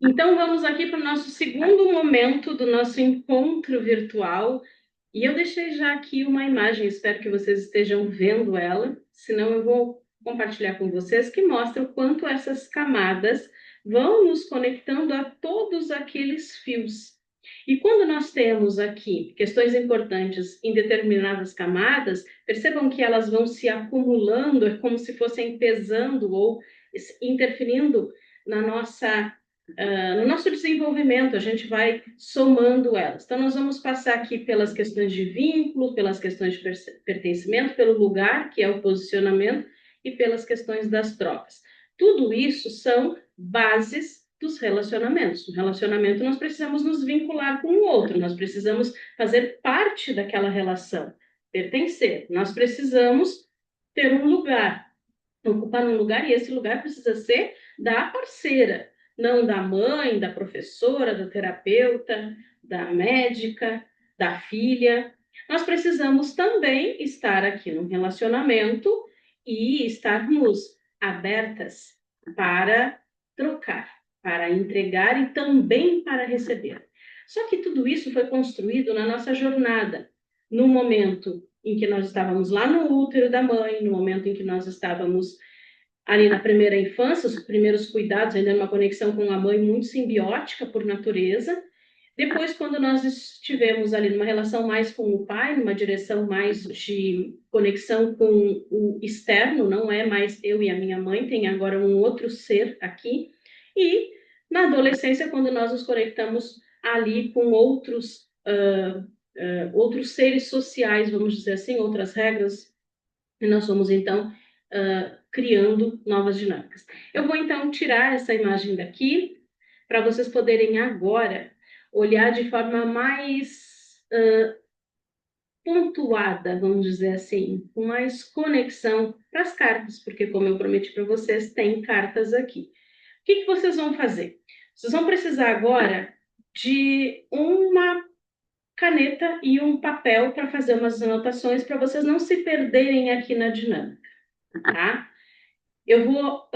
Então, vamos aqui para o nosso segundo momento do nosso encontro virtual. E eu deixei já aqui uma imagem, espero que vocês estejam vendo ela, senão eu vou compartilhar com vocês, que mostra o quanto essas camadas vão nos conectando a todos aqueles fios. E quando nós temos aqui questões importantes em determinadas camadas, percebam que elas vão se acumulando, é como se fossem pesando ou interferindo na nossa no nosso desenvolvimento, a gente vai somando elas. Então, nós vamos passar aqui pelas questões de vínculo, pelas questões de pertencimento, pelo lugar, que é o posicionamento, e pelas questões das trocas. Tudo isso são bases dos relacionamentos. No relacionamento, nós precisamos nos vincular com o outro, nós precisamos fazer parte daquela relação, pertencer. Nós precisamos ter um lugar, ocupar um lugar, e esse lugar precisa ser da parceira, não da mãe, da professora, do terapeuta, da médica, da filha. Nós precisamos também estar aqui no relacionamento e estarmos abertas para trocar, para entregar e também para receber. Só que tudo isso foi construído na nossa jornada, no momento em que nós estávamos lá no útero da mãe, no momento em que nós estávamos ali na primeira infância, os primeiros cuidados, ainda numa conexão com a mãe muito simbiótica por natureza. Depois, quando nós estivemos ali numa relação mais com o pai, numa direção mais de conexão com o externo, não é mais eu e a minha mãe, tem agora um outro ser aqui. E na adolescência, quando nós nos conectamos ali com outros seres sociais, vamos dizer assim, outras regras, e nós vamos então criando novas dinâmicas. Eu vou então tirar essa imagem daqui para vocês poderem agora olhar de forma mais pontuada, vamos dizer assim, com mais conexão para as cartas, porque como eu prometi para vocês, tem cartas aqui. O que vocês vão fazer? Vocês vão precisar agora de uma caneta e um papel para fazer umas anotações para vocês não se perderem aqui na dinâmica, tá? Eu vou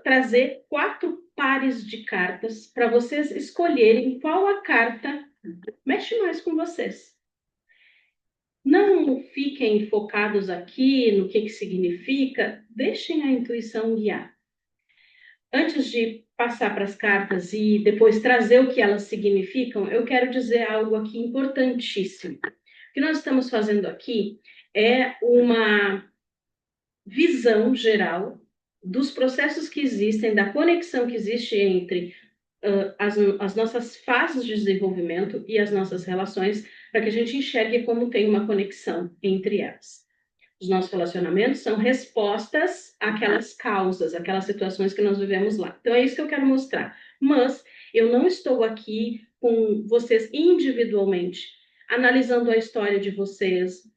trazer 4 pares de cartas para vocês escolherem qual a carta mexe mais com vocês. Não fiquem focados aqui no que significa, deixem a intuição guiar. Antes de passar para as cartas e depois trazer o que elas significam, eu quero dizer algo aqui importantíssimo. O que nós estamos fazendo aqui é uma visão geral dos processos que existem, da conexão que existe entre as nossas fases de desenvolvimento e as nossas relações, para que a gente enxergue como tem uma conexão entre elas. Os nossos relacionamentos são respostas àquelas causas, àquelas situações que nós vivemos lá. Então, é isso que eu quero mostrar. Mas eu não estou aqui com vocês individualmente, analisando a história de vocês,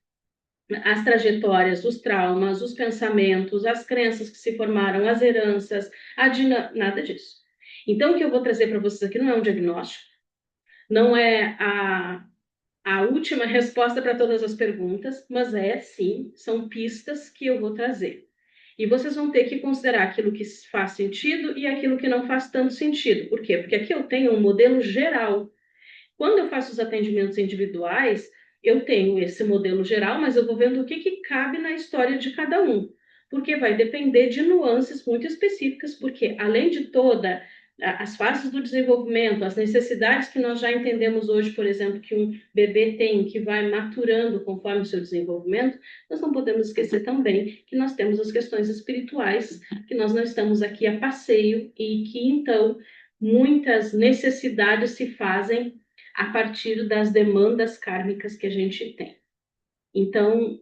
as trajetórias, os traumas, os pensamentos, as crenças que se formaram, as heranças, nada disso. Então, o que eu vou trazer para vocês aqui não é um diagnóstico, não é a última resposta para todas as perguntas, mas sim, são pistas que eu vou trazer. E vocês vão ter que considerar aquilo que faz sentido e aquilo que não faz tanto sentido. Por quê? Porque aqui eu tenho um modelo geral. Quando eu faço os atendimentos individuais, eu tenho esse modelo geral, mas eu vou vendo o que cabe na história de cada um, porque vai depender de nuances muito específicas, porque além de toda as fases do desenvolvimento, as necessidades que nós já entendemos hoje, por exemplo, que um bebê tem, que vai maturando conforme o seu desenvolvimento, nós não podemos esquecer também que nós temos as questões espirituais, que nós não estamos aqui a passeio e que, então, muitas necessidades se fazem a partir das demandas kármicas que a gente tem. Então,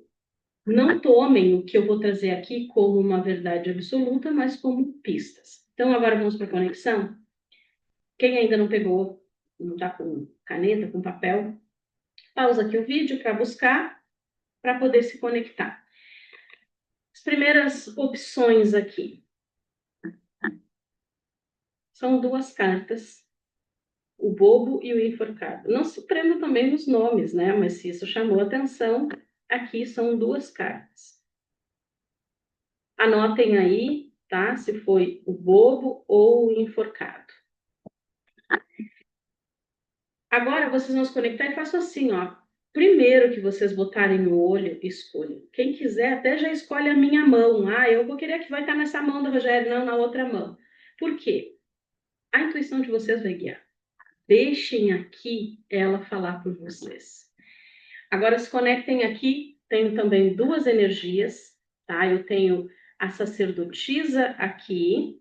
não tomem o que eu vou trazer aqui como uma verdade absoluta, mas como pistas. Então, agora vamos para a conexão. Quem ainda não pegou, não está com caneta, com papel, pausa aqui o vídeo para buscar, para poder se conectar. As primeiras opções aqui são 2 cartas, o bobo e o enforcado. Não se prenda também nos nomes, né? Mas se isso chamou atenção, aqui são 2 cartas. Anotem aí, tá? Se foi o bobo ou o enforcado. Agora vocês vão se conectar e façam assim, ó. Primeiro que vocês botarem no olho, escolham. Quem quiser até já escolhe a minha mão. Ah, eu vou querer que vai estar nessa mão do Rogério, não na outra mão. Por quê? A intuição de vocês vai guiar. Deixem aqui ela falar por vocês. Agora se conectem aqui. Tenho também duas energias, tá? Eu tenho a sacerdotisa aqui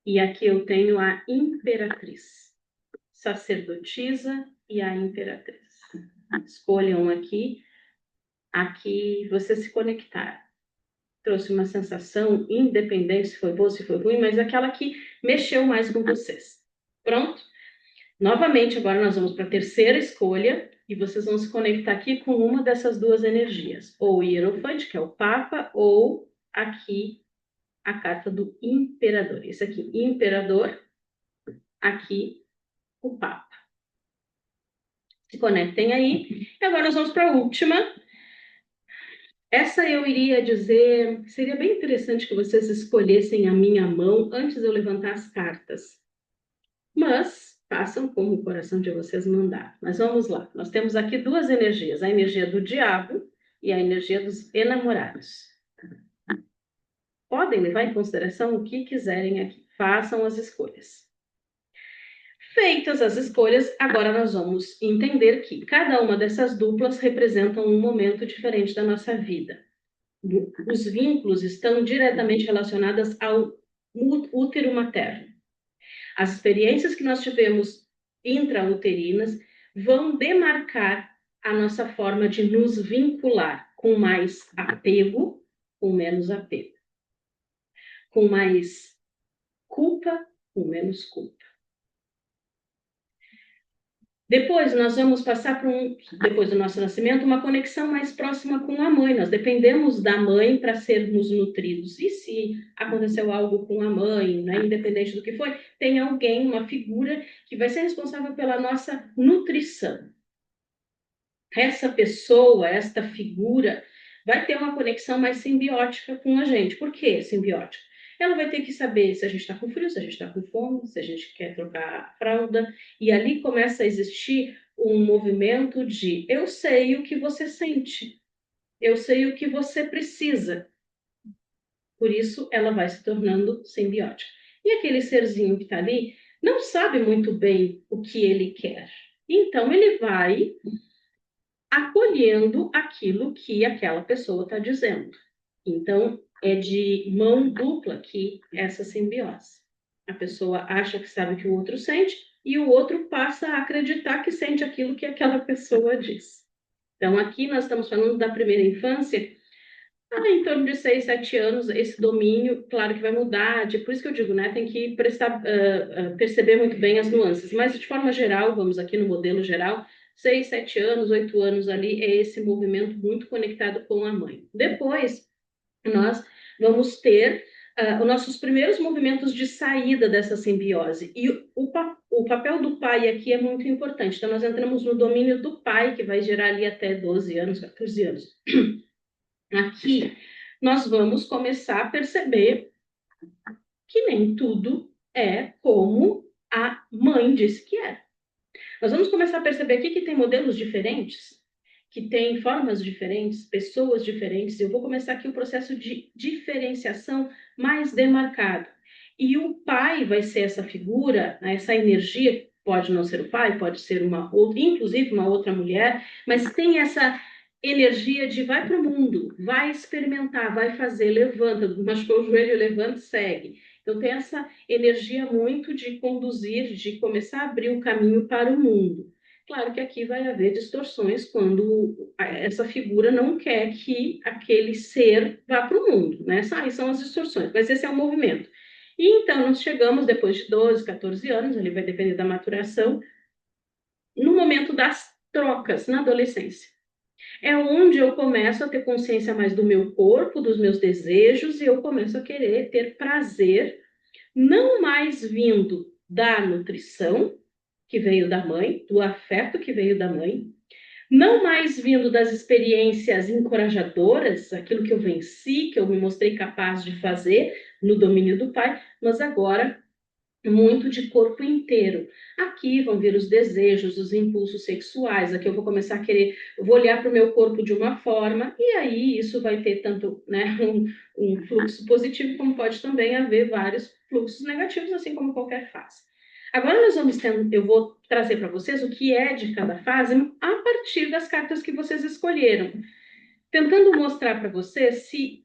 e aqui eu tenho a imperatriz. Sacerdotisa e a imperatriz. Escolham aqui você se conectar. Trouxe uma sensação independente se foi boa, se foi ruim, mas aquela que mexeu mais com vocês. Pronto? Novamente, agora nós vamos para a terceira escolha e vocês vão se conectar aqui com uma dessas duas energias. Ou o Hierofante, que é o Papa, ou aqui a carta do Imperador. Esse aqui, Imperador, aqui o Papa. Se conectem aí. E agora nós vamos para a última. Essa eu iria dizer, seria bem interessante que vocês escolhessem a minha mão antes de eu levantar as cartas. Mas façam como o coração de vocês mandar. Mas vamos lá. Nós temos aqui duas energias, a energia do diabo e a energia dos enamorados. Podem levar em consideração o que quiserem aqui. Façam as escolhas. Feitas as escolhas, agora nós vamos entender que cada uma dessas duplas representam um momento diferente da nossa vida. Os vínculos estão diretamente relacionados ao útero materno. As experiências que nós tivemos intrauterinas vão demarcar a nossa forma de nos vincular com mais apego ou menos apego. Com mais culpa ou menos culpa. Depois nós vamos passar por depois do nosso nascimento, uma conexão mais próxima com a mãe. Nós dependemos da mãe para sermos nutridos. E se aconteceu algo com a mãe, né, independente do que foi, tem alguém, uma figura que vai ser responsável pela nossa nutrição. Essa pessoa, esta figura, vai ter uma conexão mais simbiótica com a gente. Por que simbiótica? Ela vai ter que saber se a gente está com frio, se a gente está com fome, se a gente quer trocar a fralda. E ali começa a existir um movimento de eu sei o que você sente, eu sei o que você precisa. Por isso, ela vai se tornando simbiótica. E aquele serzinho que está ali não sabe muito bem o que ele quer. Então, ele vai acolhendo aquilo que aquela pessoa está dizendo. Então, é de mão dupla aqui essa simbiose. A pessoa acha que sabe o que o outro sente e o outro passa a acreditar que sente aquilo que aquela pessoa diz. Então, aqui nós estamos falando da primeira infância, em torno de 6, 7 anos, esse domínio, claro que vai mudar, por isso que eu digo, né, tem que perceber muito bem as nuances, mas de forma geral, vamos aqui no modelo geral, 6, 7 anos, 8 anos ali, é esse movimento muito conectado com a mãe. Depois, nós vamos ter os nossos primeiros movimentos de saída dessa simbiose. E o papel do pai aqui é muito importante. Então, nós entramos no domínio do pai, que vai gerar ali até 12 anos, 14 anos. Aqui, nós vamos começar a perceber que nem tudo é como a mãe disse que é. Nós vamos começar a perceber aqui que tem modelos diferentes, que tem formas diferentes, pessoas diferentes. Eu vou começar aqui o processo de diferenciação mais demarcado. E o pai vai ser essa figura, essa energia, pode não ser o pai, pode ser uma outra, inclusive uma outra mulher, mas tem essa energia de vai para o mundo, vai experimentar, vai fazer, levanta, machucou o joelho, levanta e segue. Então tem essa energia muito de conduzir, de começar a abrir o caminho para o mundo. Claro que aqui vai haver distorções quando essa figura não quer que aquele ser vá para o mundo, né? Aí são as distorções, mas esse é o movimento. E então nós chegamos, depois de 12, 14 anos, ali vai depender da maturação, no momento das trocas, na adolescência. É onde eu começo a ter consciência mais do meu corpo, dos meus desejos, e eu começo a querer ter prazer, não mais vindo da nutrição, que veio da mãe, do afeto que veio da mãe, não mais vindo das experiências encorajadoras, aquilo que eu venci, que eu me mostrei capaz de fazer no domínio do pai, mas agora muito de corpo inteiro. Aqui vão vir os desejos, os impulsos sexuais. Aqui eu vou começar a querer, eu vou olhar para o meu corpo de uma forma, e aí isso vai ter tanto, né, um fluxo positivo, como pode também haver vários fluxos negativos, assim como qualquer fase. Agora nós vamos ter, eu vou trazer para vocês o que é de cada fase a partir das cartas que vocês escolheram, tentando mostrar para vocês se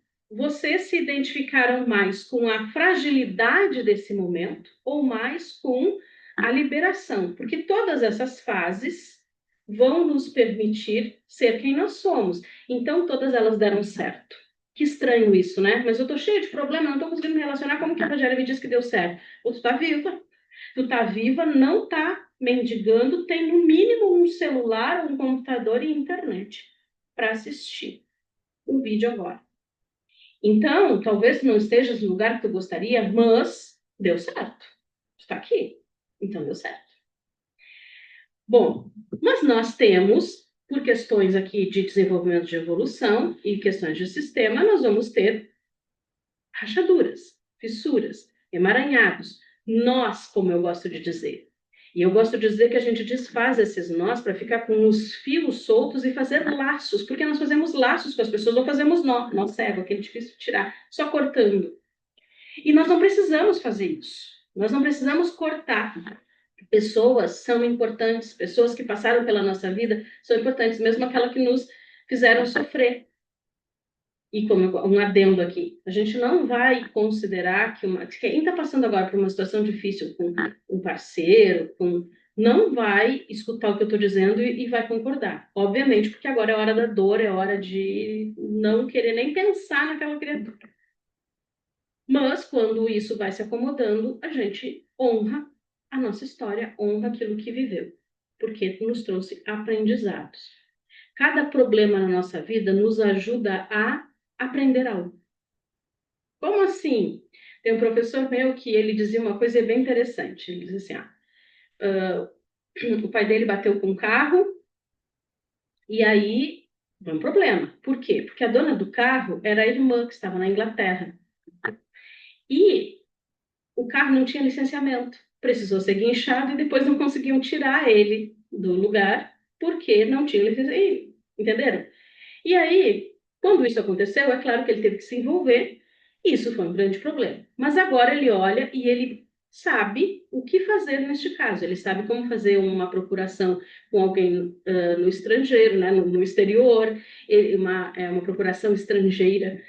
identificaram mais com a fragilidade desse momento ou mais com a liberação, porque todas essas fases vão nos permitir ser quem nós somos. Então, todas elas deram certo. Que estranho isso, né? Mas eu tô cheia de problema, não tô conseguindo me relacionar. Como que a Rogéria me disse que deu certo? Ou tu tá viva? Tu tá viva, não tá mendigando, tem no mínimo um celular, um computador e internet para assistir o vídeo agora. Então, talvez não estejas no lugar que tu gostaria, mas deu certo. Está aqui. Então, deu certo. Bom, mas nós temos, por questões aqui de desenvolvimento de evolução e questões de sistema, nós vamos ter rachaduras, fissuras, emaranhados, nós, como eu gosto de dizer. E eu gosto de dizer que a gente desfaz esses nós para ficar com os fios soltos e fazer laços, porque nós fazemos laços com as pessoas, não fazemos nó cego, aquele difícil de tirar, só cortando. E nós não precisamos fazer isso. Nós não precisamos cortar. Pessoas são importantes, pessoas que passaram pela nossa vida são importantes, mesmo aquela que nos fizeram sofrer. E como um adendo aqui, a gente não vai considerar que quem está passando agora por uma situação difícil com um parceiro, não vai escutar o que eu estou dizendo e vai concordar. Obviamente, porque agora é hora da dor, é hora de não querer nem pensar naquela criatura. Mas quando isso vai se acomodando, a gente honra a nossa história, honra aquilo que viveu, porque nos trouxe aprendizados. Cada problema na nossa vida nos ajuda a aprender algo. Como assim? Tem um professor meu que ele dizia uma coisa bem interessante. Ele dizia assim, o pai dele bateu com um carro e aí foi um problema. Por quê? Porque a dona do carro era a irmã que estava na Inglaterra. E o carro não tinha licenciamento. Precisou ser guinchado e depois não conseguiam tirar ele do lugar porque não tinha licenciamento. Entenderam? E aí, quando isso aconteceu, é claro que ele teve que se envolver. Isso foi um grande problema. Mas agora ele olha e ele sabe o que fazer neste caso. Ele sabe como fazer uma procuração com alguém no estrangeiro, né, no exterior, uma procuração estrangeira.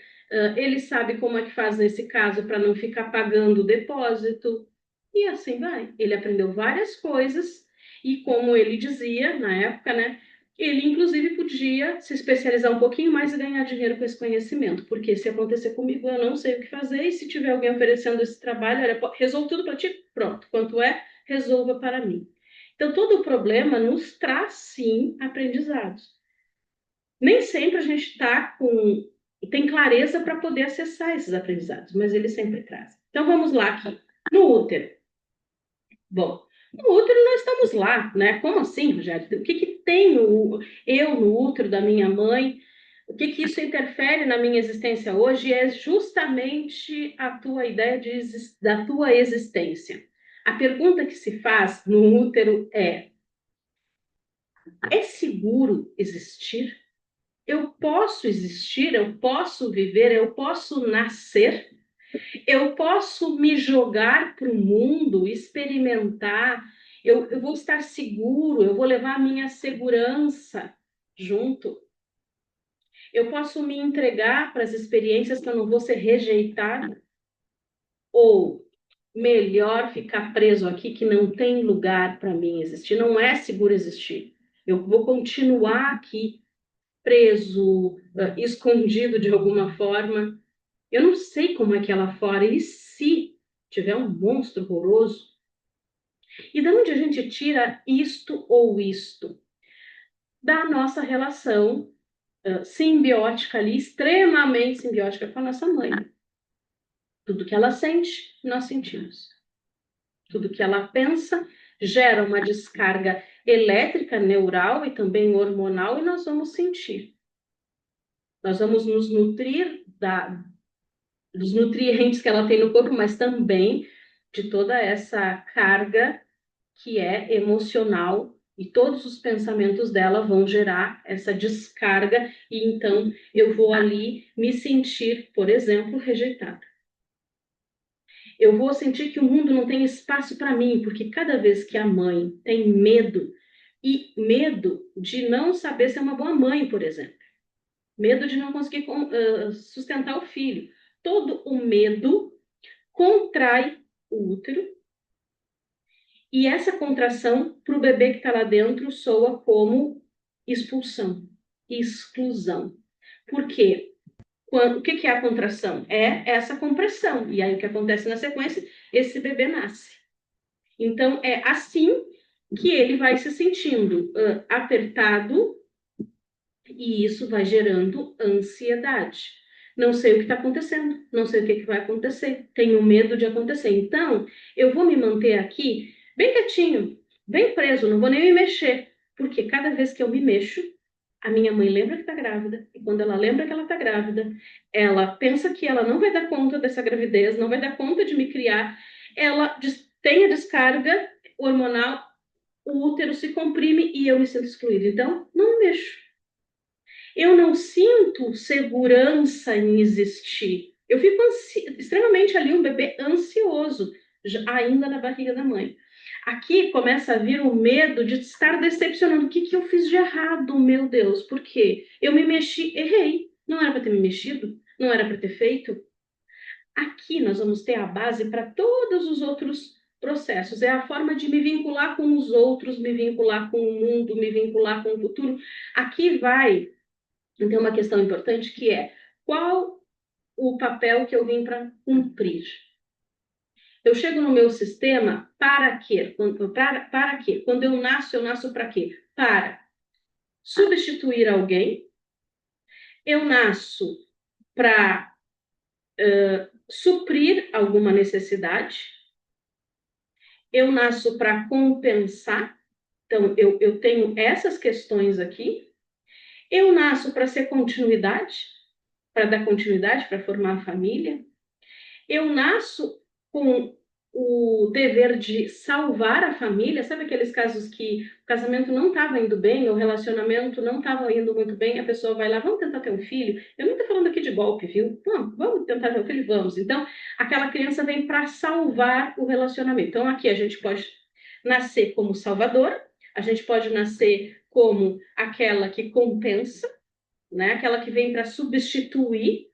Ele sabe como é que faz nesse caso para não ficar pagando o depósito. E assim vai. Ele aprendeu várias coisas e como ele dizia na época, né, ele, inclusive, podia se especializar um pouquinho mais e ganhar dinheiro com esse conhecimento, porque se acontecer comigo, eu não sei o que fazer, e se tiver alguém oferecendo esse trabalho, olha, resolvo tudo para ti, pronto, quanto é, resolva para mim. Então, todo o problema nos traz, sim, aprendizados. Nem sempre a gente tem clareza para poder acessar esses aprendizados, mas ele sempre traz. Então, vamos lá aqui, no útero. Bom, no útero nós estamos lá, né? Como assim, Rogério? O que que tem eu no útero da minha mãe? O que que isso interfere na minha existência hoje? É justamente a tua ideia da tua existência. A pergunta que se faz no útero é seguro existir? Eu posso existir? Eu posso viver? Eu posso nascer? Eu posso me jogar para o mundo, experimentar, eu vou estar seguro, eu vou levar a minha segurança junto. Eu posso me entregar para as experiências que eu não vou ser rejeitada. Ou melhor ficar preso aqui que não tem lugar para mim existir, não é seguro existir. Eu vou continuar aqui preso, escondido de alguma forma. Eu não sei como é que é lá fora. E se tiver um monstro horroroso? E de onde a gente tira isto ou isto? Da nossa relação simbiótica ali, extremamente simbiótica com a nossa mãe. Tudo que ela sente, nós sentimos. Tudo que ela pensa gera uma descarga elétrica, neural e também hormonal, e nós vamos sentir. Nós vamos nos nutrir dos nutrientes que ela tem no corpo, mas também de toda essa carga que é emocional, e todos os pensamentos dela vão gerar essa descarga, e então eu vou ali me sentir, por exemplo, rejeitada. Eu vou sentir que o mundo não tem espaço para mim, porque cada vez que a mãe tem medo, e medo de não saber ser uma boa mãe, por exemplo, medo de não conseguir sustentar o filho, todo o medo contrai o útero, e essa contração para o bebê que está lá dentro soa como expulsão, exclusão. Por quê? O que é a contração? É essa compressão. E aí o que acontece na sequência? Esse bebê nasce. Então é assim que ele vai se sentindo apertado, e isso vai gerando ansiedade. Não sei o que está acontecendo, não sei o que vai acontecer, tenho medo de acontecer. Então, eu vou me manter aqui bem quietinho, bem preso, não vou nem me mexer, porque cada vez que eu me mexo, a minha mãe lembra que está grávida, e quando ela lembra que ela está grávida, ela pensa que ela não vai dar conta dessa gravidez, não vai dar conta de me criar, ela tem a descarga hormonal, o útero se comprime e eu me sinto excluída. Então, não me mexo. Eu não sinto segurança em existir. Eu fico extremamente ali, um bebê ansioso, ainda na barriga da mãe. Aqui começa a vir o medo de estar decepcionando. O que eu fiz de errado, meu Deus? Por quê? Eu me mexi, errei. Não era para ter me mexido? Não era para ter feito? Aqui nós vamos ter a base para todos os outros processos. É a forma de me vincular com os outros, me vincular com o mundo, me vincular com o futuro. Aqui vai. Então, uma questão importante que é: qual o papel que eu vim para cumprir? Eu chego no meu sistema para quê? Para quê? Quando eu nasço para quê? Para substituir alguém. Eu nasço para suprir alguma necessidade. Eu nasço para compensar. Então, eu tenho essas questões aqui. Eu nasço para ser continuidade, para dar continuidade, para formar a família. Eu nasço com o dever de salvar a família. Sabe aqueles casos que o casamento não estava indo bem, o relacionamento não estava indo muito bem, a pessoa vai lá, vamos tentar ter um filho? Eu não estou falando aqui de golpe, viu? Não, vamos tentar ter um filho? Vamos. Então, aquela criança vem para salvar o relacionamento. Então, aqui a gente pode nascer como salvadora, a gente pode nascer como aquela que compensa, né? Aquela que vem para substituir,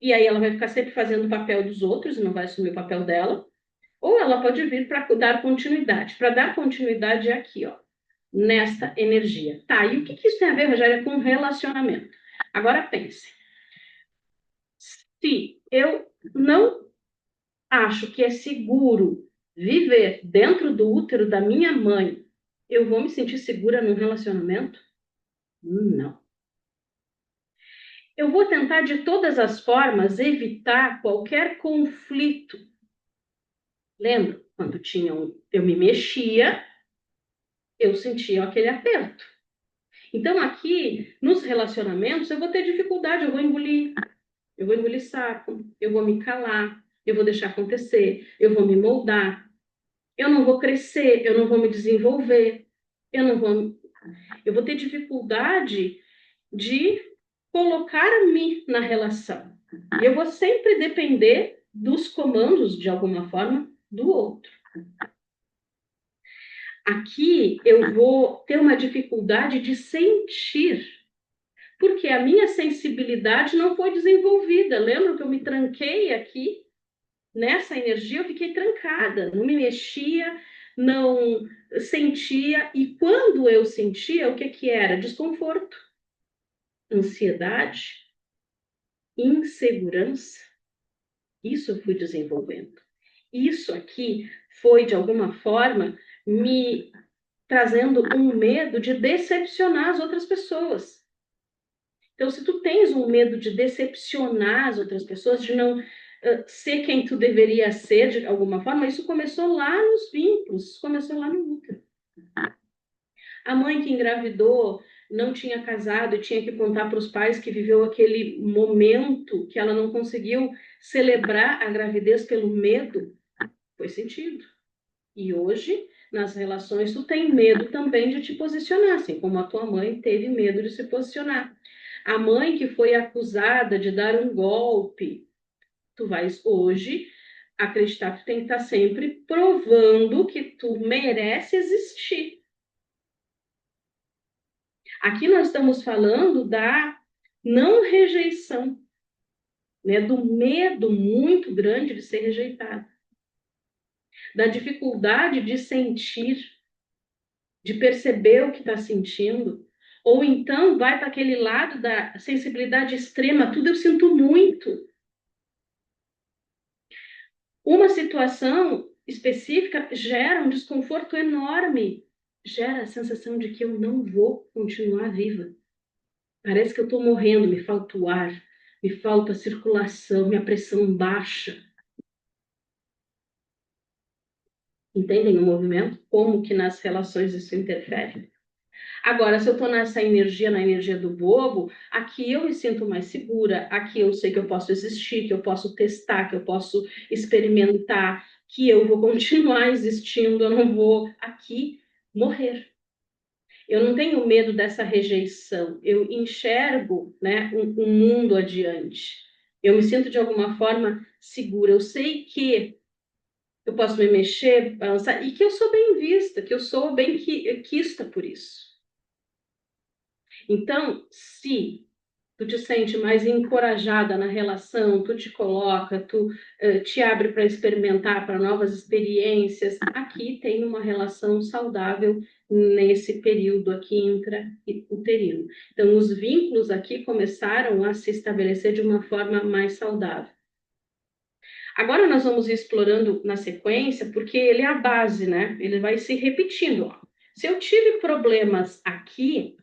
e aí ela vai ficar sempre fazendo o papel dos outros e não vai assumir o papel dela. Ou ela pode vir para dar continuidade. Para dar continuidade é aqui, ó, nesta energia. Tá, e o que isso tem a ver, Rogéria, com relacionamento? Agora pense. Se eu não acho que é seguro viver dentro do útero da minha mãe, eu vou me sentir segura num relacionamento? Não. Eu vou tentar de todas as formas evitar qualquer conflito. Lembra? Quando eu me mexia, eu sentia aquele aperto. Então, aqui, nos relacionamentos, eu vou ter dificuldade, eu vou engolir saco, eu vou me calar, eu vou deixar acontecer, eu vou me moldar, eu não vou crescer, eu não vou me desenvolver, eu vou ter dificuldade de colocar-me na relação. Eu vou sempre depender dos comandos, de alguma forma, do outro. Aqui eu vou ter uma dificuldade de sentir, porque a minha sensibilidade não foi desenvolvida. Lembra que eu me tranquei aqui? Nessa energia eu fiquei trancada, não me mexia, não sentia. E quando eu sentia, o que era? Desconforto, ansiedade, insegurança. Isso eu fui desenvolvendo. Isso aqui foi, de alguma forma, me trazendo um medo de decepcionar as outras pessoas. Então, se tu tens um medo de decepcionar as outras pessoas, de não ser quem tu deveria ser de alguma forma, isso começou lá nos vínculos, começou lá no útero. A mãe que engravidou, não tinha casado e tinha que contar para os pais que viveu aquele momento que ela não conseguiu celebrar a gravidez pelo medo. Foi sentido. E hoje, nas relações, tu tem medo também de te posicionar, assim como a tua mãe teve medo de se posicionar. A mãe que foi acusada de dar um golpe, tu vais hoje acreditar que tu tem que estar sempre provando que tu merece existir. Aqui nós estamos falando da não rejeição, né, do medo muito grande de ser rejeitado, da dificuldade de sentir, de perceber o que está sentindo, ou então vai para aquele lado da sensibilidade extrema, tudo eu sinto muito. Uma situação específica gera um desconforto enorme, gera a sensação de que eu não vou continuar viva. Parece que eu estou morrendo, me falta o ar, me falta a circulação, minha pressão baixa. Entendem o movimento? Como que nas relações isso interfere? Agora, se eu estou nessa energia, na energia do bobo, aqui eu me sinto mais segura, aqui eu sei que eu posso existir, que eu posso testar, que eu posso experimentar, que eu vou continuar existindo, eu não vou aqui morrer. Eu não tenho medo dessa rejeição, eu enxergo, né, um mundo adiante. Eu me sinto de alguma forma segura, eu sei que eu posso me mexer, balançar, e que eu sou bem vista, que eu sou bem quista por isso. Então, se tu te sente mais encorajada na relação, tu te coloca, tu te abre para experimentar, para novas experiências, aqui tem uma relação saudável nesse período aqui intrauterino. Então, os vínculos aqui começaram a se estabelecer de uma forma mais saudável. Agora nós vamos ir explorando na sequência, porque ele é a base, né? Ele vai se repetindo. Ó. Se eu tive problemas aqui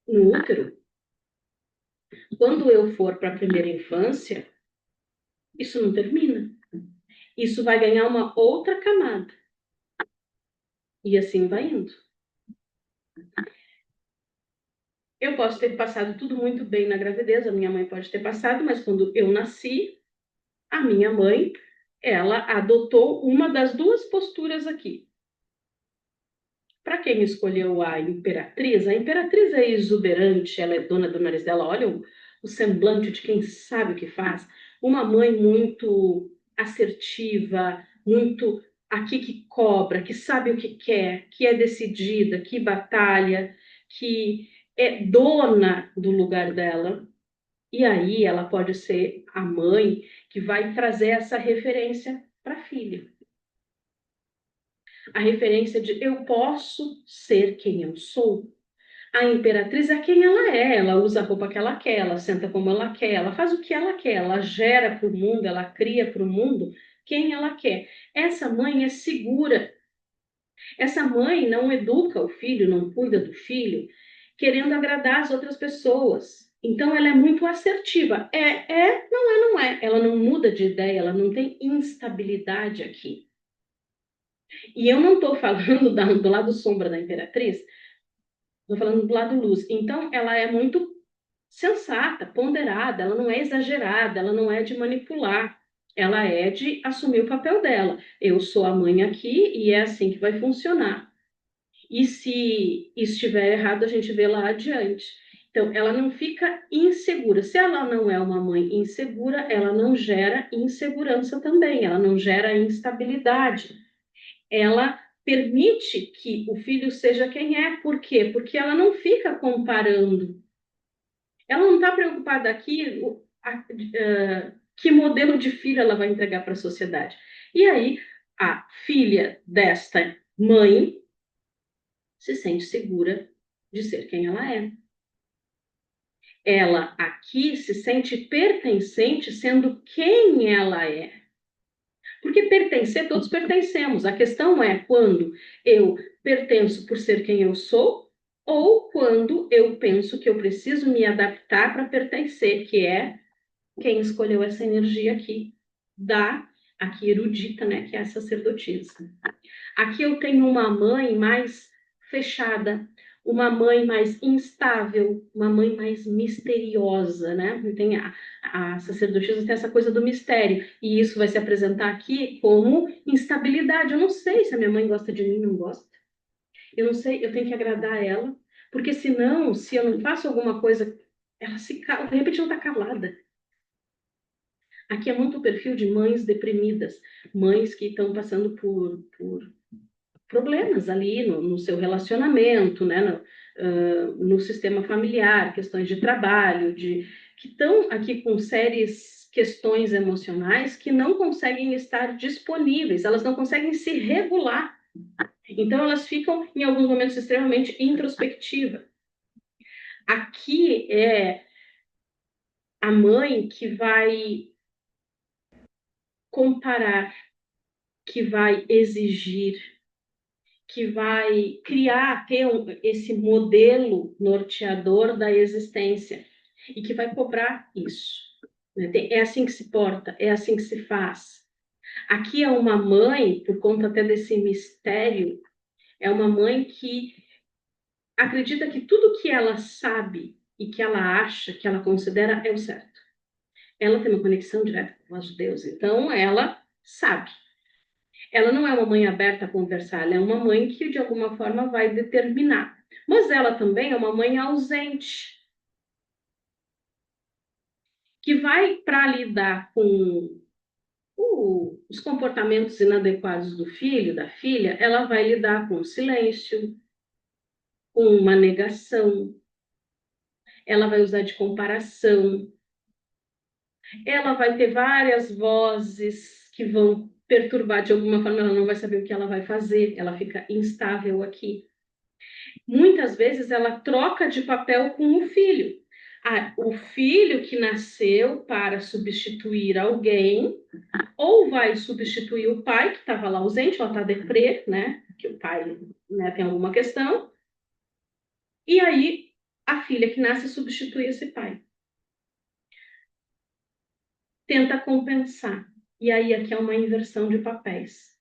no útero, quando eu for para a primeira infância, isso não termina. Isso vai ganhar uma outra camada. E assim vai indo. Eu posso ter passado tudo muito bem na gravidez, a minha mãe pode ter passado, mas quando eu nasci, a minha mãe, ela adotou uma das duas posturas aqui. Para quem escolheu a Imperatriz é exuberante, ela é dona do nariz dela, olha o semblante de quem sabe o que faz. Uma mãe muito assertiva, muito aqui que cobra, que sabe o que quer, que é decidida, que batalha, que é dona do lugar dela. E aí ela pode ser a mãe que vai trazer essa referência para a filha. A referência de eu posso ser quem eu sou. A imperatriz é quem ela usa a roupa que ela quer, ela senta como ela quer, ela faz o que ela quer, ela gera para o mundo, ela cria para o mundo quem ela quer. Essa mãe é segura. Essa mãe não educa o filho, não cuida do filho, querendo agradar as outras pessoas. Então ela é muito assertiva. Não é. Ela não muda de ideia, ela não tem instabilidade aqui. E eu não estou falando do lado sombra da imperatriz, estou falando do lado luz. Então, ela é muito sensata, ponderada, ela não é exagerada, ela não é de manipular. Ela é de assumir o papel dela. Eu sou a mãe aqui e é assim que vai funcionar. E se estiver errado, a gente vê lá adiante. Então, ela não fica insegura. Se ela não é uma mãe insegura, ela não gera insegurança também, ela não gera instabilidade. Ela permite que o filho seja quem é. Por quê? Porque ela não fica comparando. Ela não está preocupada aqui que modelo de filho ela vai entregar para a sociedade. E aí, a filha desta mãe se sente segura de ser quem ela é. Ela aqui se sente pertencente sendo quem ela é. Porque pertencer, todos pertencemos. A questão é quando eu pertenço por ser quem eu sou ou quando eu penso que eu preciso me adaptar para pertencer, que é quem escolheu essa energia aqui, aqui erudita, né, que é a sacerdotisa. Aqui eu tenho uma mãe mais fechada, uma mãe mais instável, uma mãe mais misteriosa, né? Tem a sacerdotisa tem essa coisa do mistério, e isso vai se apresentar aqui como instabilidade. Eu não sei se a minha mãe gosta de mim, não gosta. Eu não sei, eu tenho que agradar ela, porque senão, se eu não faço alguma coisa, ela se cala, de repente ela está calada. Aqui é muito o perfil de mães deprimidas, mães que estão passando por problemas ali no seu relacionamento, né, no sistema familiar, questões de trabalho, que estão aqui com sérias questões emocionais que não conseguem estar disponíveis, elas não conseguem se regular. Então, elas ficam, em alguns momentos, extremamente introspectivas. Aqui é a mãe que vai comparar, que vai exigir, que vai criar, esse modelo norteador da existência e que vai cobrar isso. É assim que se porta, é assim que se faz. Aqui é uma mãe, por conta até desse mistério, é uma mãe que acredita que tudo que ela sabe e que ela acha, que ela considera é o certo. Ela tem uma conexão direta com a voz de Deus, então ela sabe. Ela não é uma mãe aberta a conversar, ela é uma mãe que de alguma forma vai determinar. Mas ela também é uma mãe ausente, que vai para lidar com os comportamentos inadequados do filho, da filha, ela vai lidar com o silêncio, com uma negação, ela vai usar de comparação, ela vai ter várias vozes que vão perturbar de alguma forma, ela não vai saber o que ela vai fazer, ela fica instável aqui. Muitas vezes ela troca de papel com o filho. O filho que nasceu para substituir alguém, ou vai substituir o pai, que estava lá ausente, ela está deprê, né? Que o pai, né, tem alguma questão. E aí a filha que nasce substitui esse pai. Tenta compensar. E aí aqui é uma inversão de papéis.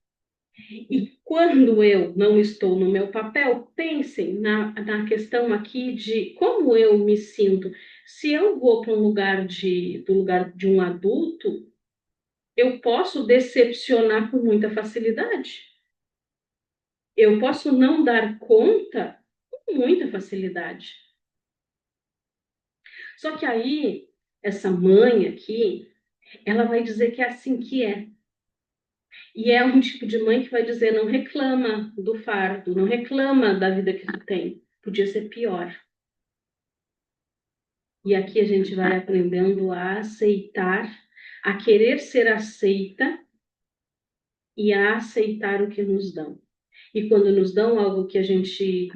E quando eu não estou no meu papel, pensem na questão aqui de como eu me sinto. Se eu vou para do lugar de um adulto, eu posso decepcionar com muita facilidade. Eu posso não dar conta com muita facilidade. Só que aí, essa mãe aqui, ela vai dizer que é assim que é. E é um tipo de mãe que vai dizer, não reclama do fardo, não reclama da vida que tu tem. Podia ser pior. E aqui a gente vai aprendendo a aceitar, a querer ser aceita e a aceitar o que nos dão. E quando nos dão algo que a gente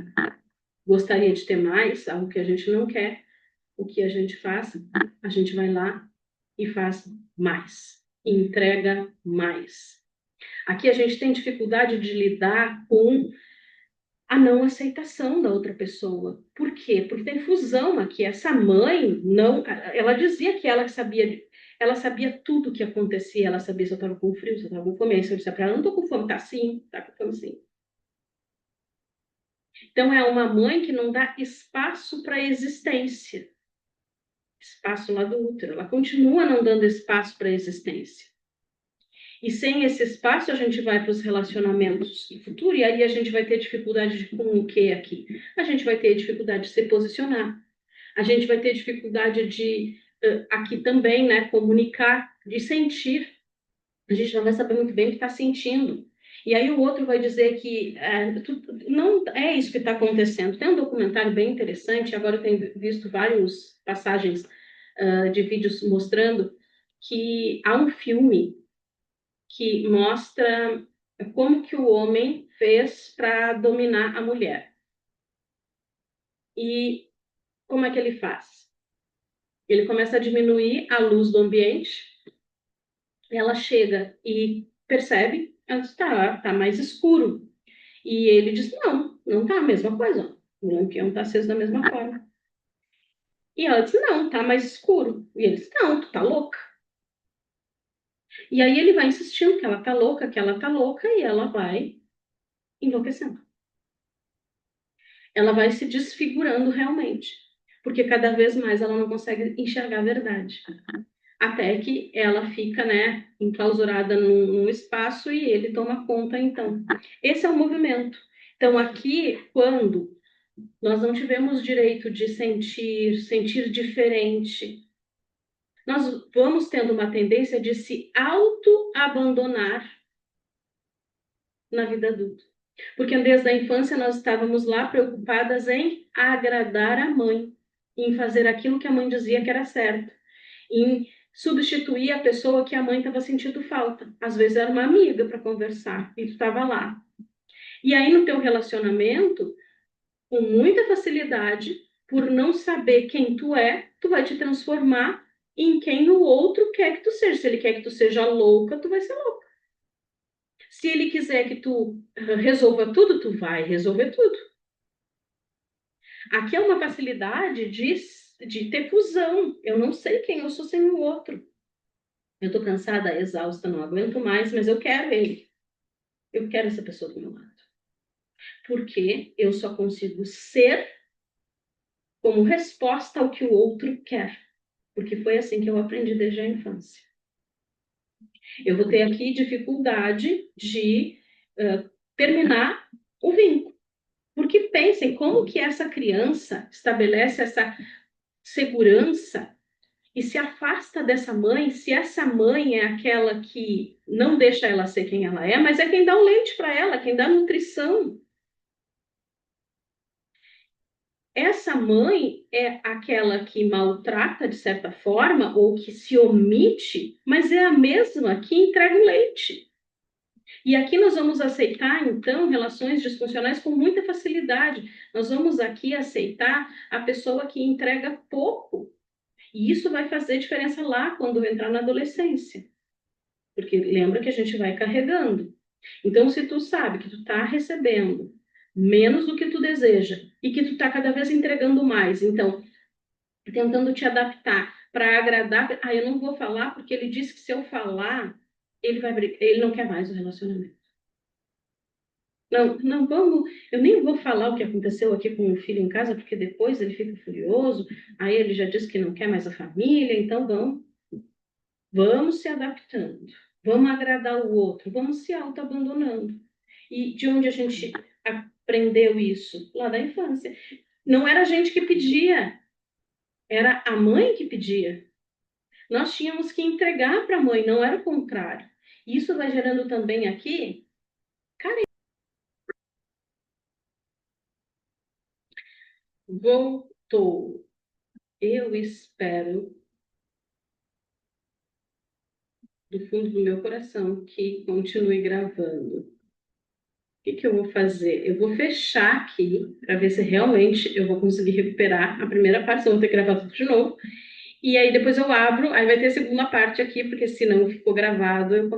gostaria de ter mais, algo que a gente não quer, o que a gente faz? A gente vai lá e faz mais, e entrega mais. Aqui a gente tem dificuldade de lidar com a não aceitação da outra pessoa. Por quê? Porque tem fusão aqui. Essa mãe não, ela dizia que ela sabia tudo o que acontecia, ela sabia se eu estava com frio, se eu estava com fome. Aí se eu disser para ela, não estou com fome, tá sim, tá com fome sim. Então é uma mãe que não dá espaço para a existência, espaço lá do útero. Ela continua não dando espaço para a existência. E sem esse espaço, a gente vai para os relacionamentos do futuro, e aí a gente vai ter dificuldade com o que aqui? A gente vai ter dificuldade de se posicionar. A gente vai ter dificuldade de, aqui também, né, comunicar, de sentir. A gente não vai saber muito bem o que está sentindo. E aí o outro vai dizer que não é isso que está acontecendo. Tem um documentário bem interessante, agora eu tenho visto várias passagens de vídeos mostrando que há um filme que mostra como que o homem fez para dominar a mulher. E como é que ele faz? Ele começa a diminuir a luz do ambiente, ela chega e percebe, ela diz, tá mais escuro. E ele diz, não tá a mesma coisa. O lampião tá aceso da mesma forma. E ela diz, não, tá mais escuro. E ele diz, não, tu tá louca. E aí ele vai insistindo que ela tá louca, que ela tá louca, e ela vai enlouquecendo. ela vai se desfigurando realmente, porque cada vez mais ela não consegue enxergar a verdade. Até que ela fica, né, enclausurada num espaço e ele toma conta, então. Esse é o movimento. Então, aqui, quando nós não tivemos direito de sentir diferente, nós vamos tendo uma tendência de se auto-abandonar na vida adulta. Porque desde a infância nós estávamos lá preocupadas em agradar a mãe, em fazer aquilo que a mãe dizia que era certo, em substituir a pessoa que a mãe estava sentindo falta. Às vezes era uma amiga para conversar e tu estava lá. E aí no teu relacionamento, com muita facilidade, por não saber quem tu é, tu vai te transformar em quem o outro quer que tu seja. Se ele quer que tu seja louca, tu vai ser louca. Se ele quiser que tu resolva tudo, tu vai resolver tudo. Aqui é uma facilidade de ter fusão. Eu não sei quem eu sou sem o outro. Eu tô cansada, exausta, não aguento mais, mas eu quero ele. Eu quero essa pessoa do meu lado. Porque eu só consigo ser como resposta ao que o outro quer. Porque foi assim que eu aprendi desde a infância. Eu vou ter aqui dificuldade de terminar o vínculo. Porque pensem como que essa criança estabelece essa segurança e se afasta dessa mãe, se essa mãe é aquela que não deixa ela ser quem ela é, mas é quem dá o leite para ela, quem dá a nutrição. Essa mãe é aquela que maltrata de certa forma ou que se omite, mas é a mesma que entrega o leite. E aqui nós vamos aceitar, então, relações disfuncionais com muita facilidade. Nós vamos aqui aceitar a pessoa que entrega pouco. E isso vai fazer diferença lá quando entrar na adolescência. Porque lembra que a gente vai carregando. Então, se tu sabe que tu tá recebendo menos do que tu deseja e que tu tá cada vez entregando mais, então, tentando te adaptar para agradar, eu não vou falar porque ele disse que se eu falar, ele não quer mais o relacionamento. Não, não vamos, eu nem vou falar o que aconteceu aqui com o filho em casa, porque depois ele fica furioso, aí ele já disse que não quer mais a família, então vamos se adaptando, vamos agradar o outro, vamos se auto-abandonando. E de onde a gente aprendeu isso? Lá da infância. Não era a gente que pedia, era a mãe que pedia. Nós tínhamos que entregar para a mãe, não era o contrário. Isso vai gerando também aqui. Voltou. Eu espero, do fundo do meu coração, que continue gravando. O que eu vou fazer? Eu vou fechar aqui para ver se realmente eu vou conseguir recuperar a primeira parte, senão eu vou ter que gravar tudo de novo. E aí depois eu abro, aí vai ter a segunda parte aqui, porque se não ficou gravado, eu